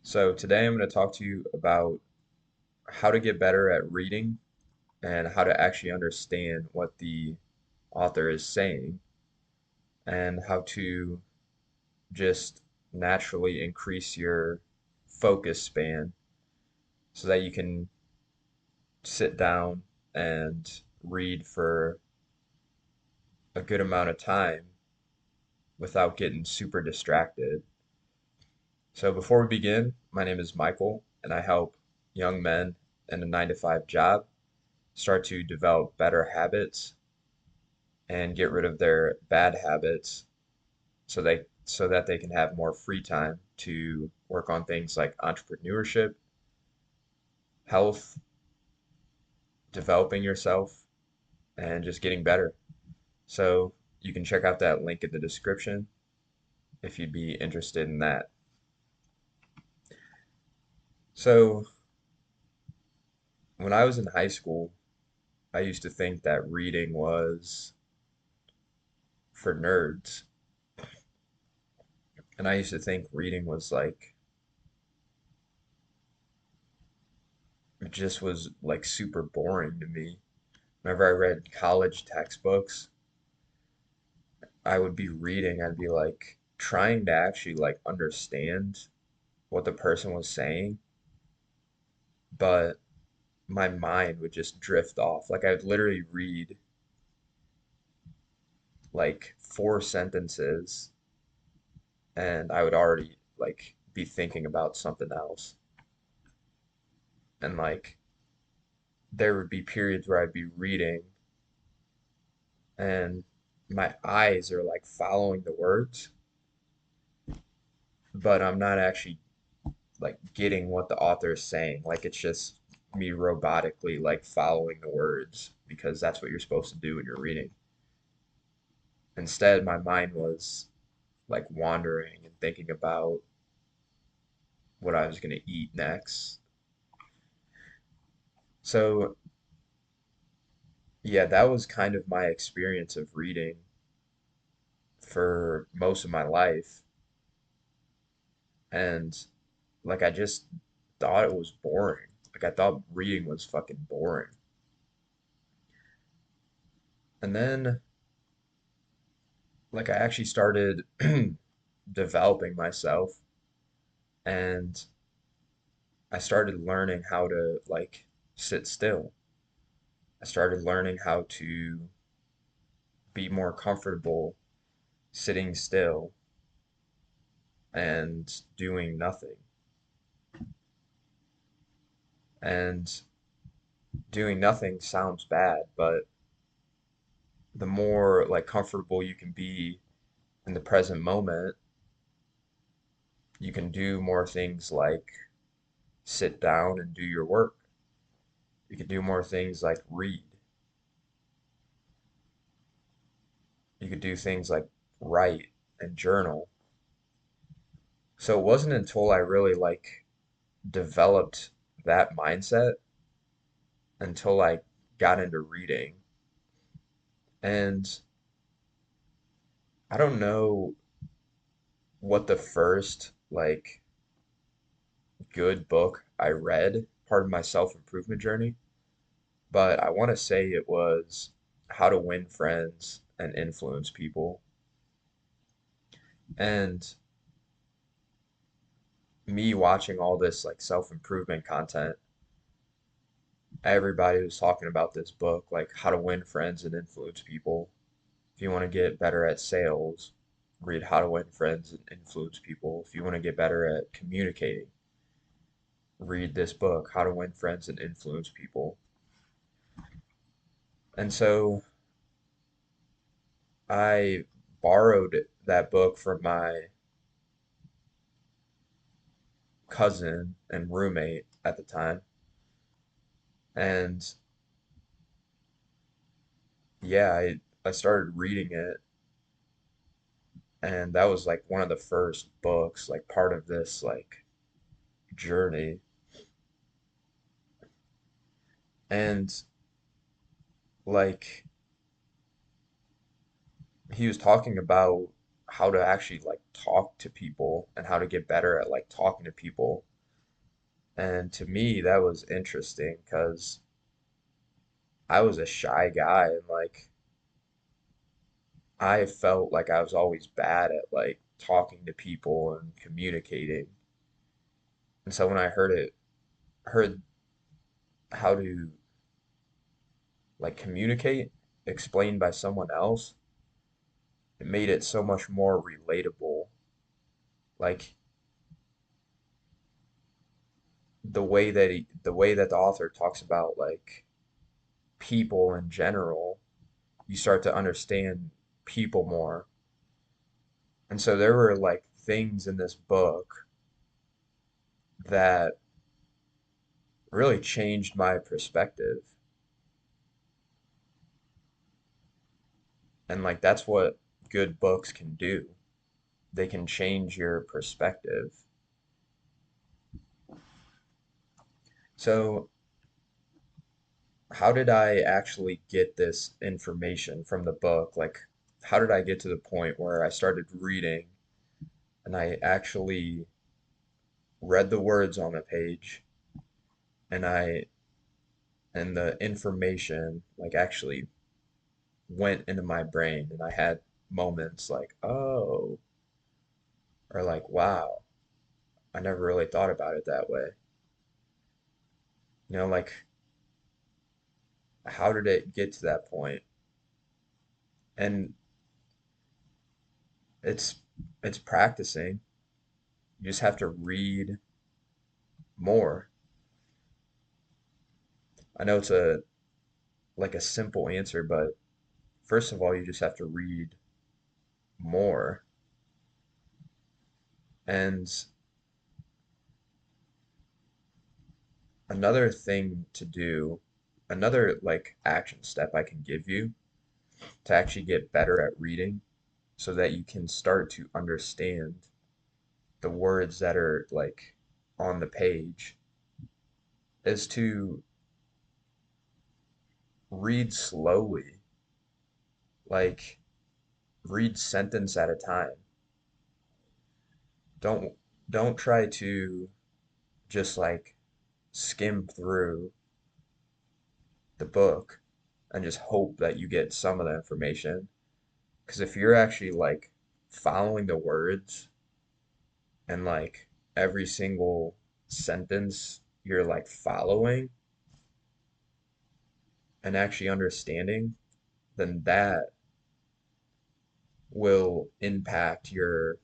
So today I'm going to talk to you about how to get better at reading and how to actually understand what the author is saying and how to just naturally increase your focus span so that you can sit down and read for a good amount of time without getting super distracted. So before we begin, my name is Michael and I help young men in a 9 to 5 job start to develop better habits and get rid of their bad habits so that they can have more free time to work on things like entrepreneurship, health, developing yourself, and just getting better. So you can check out that link in the description if you'd be interested in that. So when I was in high school, I used to think that reading was for nerds. And I used to think reading was like, it just was like super boring to me. Whenever I read college textbooks, I would be reading, I'd be like trying to actually like understand what the person was saying, but my mind would just drift off. Like I would literally read like 4 sentences and I would already like be thinking about something else. And like there would be periods where I'd be reading and my eyes are like following the words, but I'm not actually like getting what the author is saying. Like it's just me robotically like following the words because that's what you're supposed to do when you're reading. Instead, my mind was like wandering and thinking about what I was going to eat next. So, yeah, that was kind of my experience of reading for most of my life. And like I just thought it was boring. Like I thought reading was fucking boring. And then like I actually started developing myself and I started learning how to like sit still. I started learning how to be more comfortable sitting still and doing nothing. And doing nothing sounds bad, but the more like comfortable you can be in the present moment, you can do more things like sit down and do your work. You can do more things like read. You could do things like write and journal. So it wasn't until I really like developed that mindset until I got into reading. And I don't know what the first like good book I read, part of my self-improvement journey, but I want to say it was How to Win Friends and Influence People. And me watching all this like self-improvement content, everybody was talking about this book, like How to Win Friends and Influence People. If you want to get better at sales, read How to Win Friends and Influence People. If you want to get better at communicating, read this book, How to Win Friends and Influence People. And so I borrowed that book from my cousin and roommate at the time. And yeah, I started reading it, and that was like one of the first books, like part of this like journey. And like he was talking about how to actually like talk to people and how to get better at like talking to people. And to me, that was interesting because I was a shy guy and like I felt like I was always bad at like talking to people and communicating. And so when I heard how to like communicate explained by someone else, it made it so much more relatable. Like the way that the author talks about like people in general, you start to understand people more. And so there were like things in this book that really changed my perspective. And like that's what good books can do. They can change your perspective. So, how did I actually get this information from the book? Like, how did I get to the point where I started reading and I actually read the words on the page and the information like actually went into my brain and I had moments like, oh, or like, wow, I never really thought about it that way. Like how did it get to that point? And it's it's practicing. You just have to read more. I know it's a like a simple answer, but first of all, you just have to read more. And another thing to do, another like action step I can give you to actually get better at reading so that you can start to understand the words that are like on the page is to read slowly, like read sentence at a time. Don't don't try to just like skim through the book and just hope that you get some of the information. Because if you're actually like following the words and like every single sentence you're like following and actually understanding, then that will impact your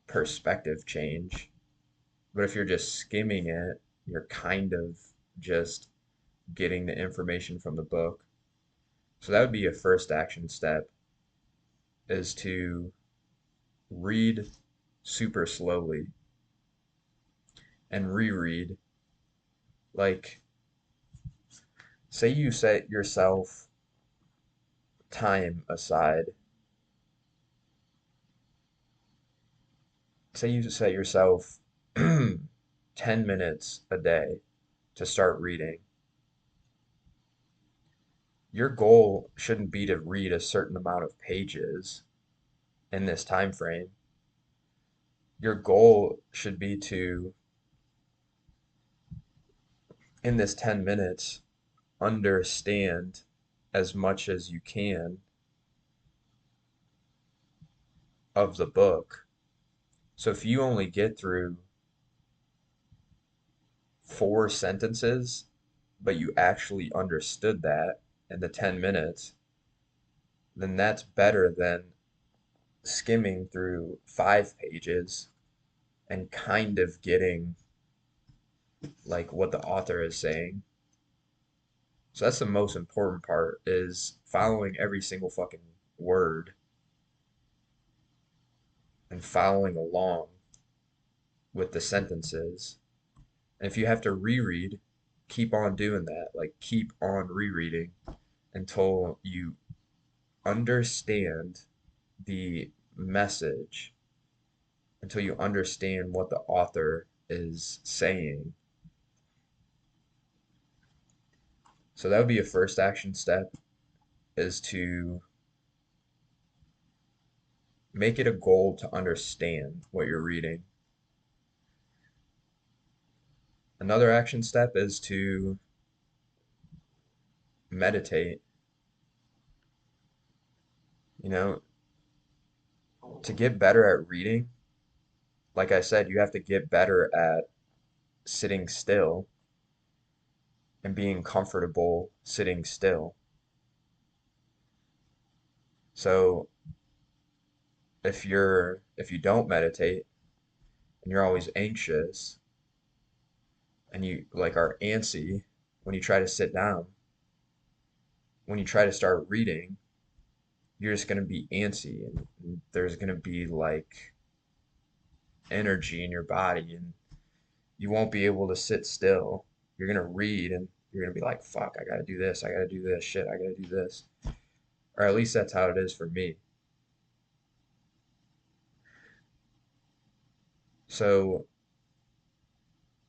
perspective change. But if you're just skimming it, you're kind of just getting the information from the book. So that would be a first action step is to read super slowly and reread. Like, say you set yourself time aside. Say you set yourself 10 minutes a day to start reading. Your goal shouldn't be to read a certain amount of pages in this time frame. Your goal should be to, in this 10 minutes, understand as much as you can of the book. So if you only get through 4 sentences, but you actually understood that in the 10 minutes, then that's better than skimming through 5 pages and kind of getting like what the author is saying. So that's the most important part is following every single fucking word and following along with the sentences. And if you have to reread, keep on doing that. Like keep on rereading until you understand the message, until you understand what the author is saying. So that would be a first action step is to make it a goal to understand what you're reading. Another action step is to meditate. You know, to get better at reading, like I said, you have to get better at sitting still and being comfortable sitting still. So if you don't meditate and you're always anxious and you like are antsy when you try to sit down, when you try to start reading, you're just going to be antsy and there's going to be like energy in your body and you won't be able to sit still. You're going to read and you're going to be like, fuck, I got to do this. I got to do this. Shit, I got to do this. Or at least that's how it is for me. So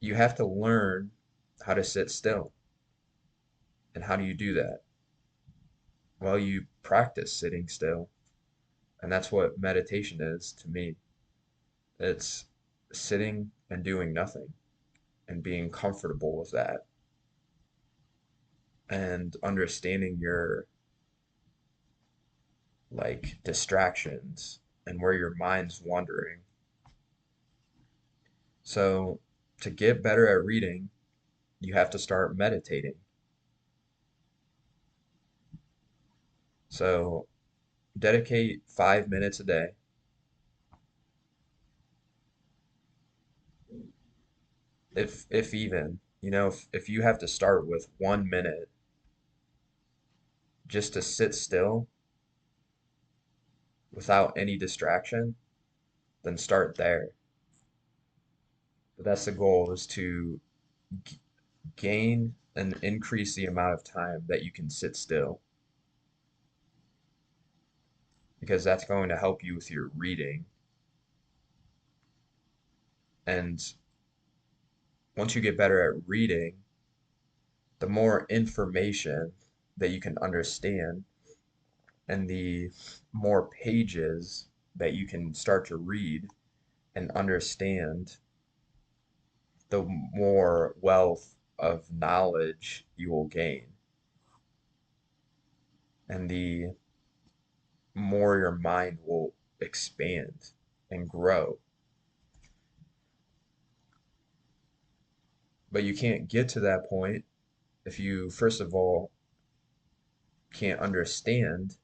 you have to learn how to sit still. And how do you do that? Well, you practice sitting still. And that's what meditation is to me. It's sitting and doing nothing and being comfortable with that and understanding your like distractions and where your mind's wandering. So, to get better at reading, you have to start meditating. So, dedicate 5 minutes a day. If even, if you have to start with 1 minute just to sit still without any distraction, then start there. But that's the goal is to g- gain and increase the amount of time that you can sit still because that's going to help you with your reading. And once you get better at reading, the more information that you can understand and the more pages that you can start to read and understand, the more wealth of knowledge you will gain and the more your mind will expand and grow. But you can't get to that point if you, first of all, can't understand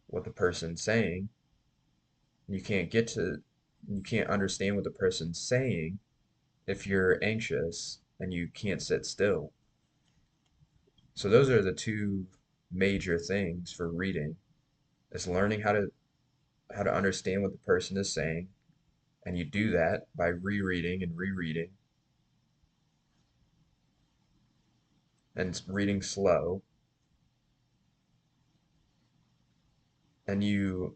what the person's saying. You can't get to, you can't understand what the person's saying if you're anxious and you can't sit still. So those are the two major things for reading is learning how to understand what the person is saying, and you do that by rereading and rereading and reading slow, and you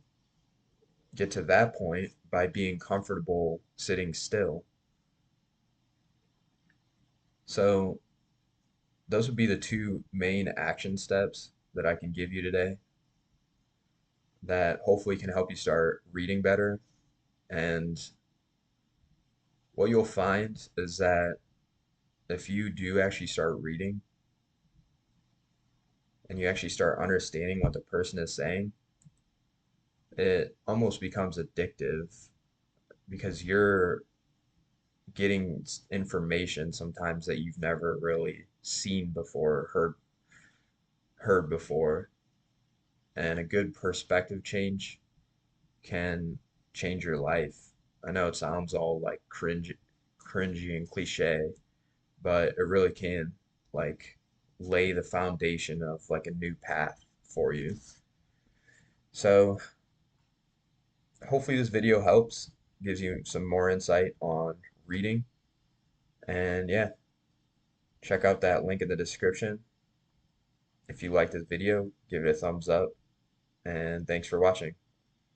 get to that point by being comfortable sitting still. So those would be the two main action steps that I can give you today that hopefully can help you start reading better. And what you'll find is that if you do actually start reading and you actually start understanding what the person is saying, it almost becomes addictive because you're getting information sometimes that you've never really seen before, heard before, and a good perspective change can change your life. I know it sounds all like cringy and cliche, but it really can like lay the foundation of like a new path for you. So hopefully this video helps, gives you some more insight on reading. And yeah, check out that link in the description. If you liked this video, give it a thumbs up, and thanks for watching.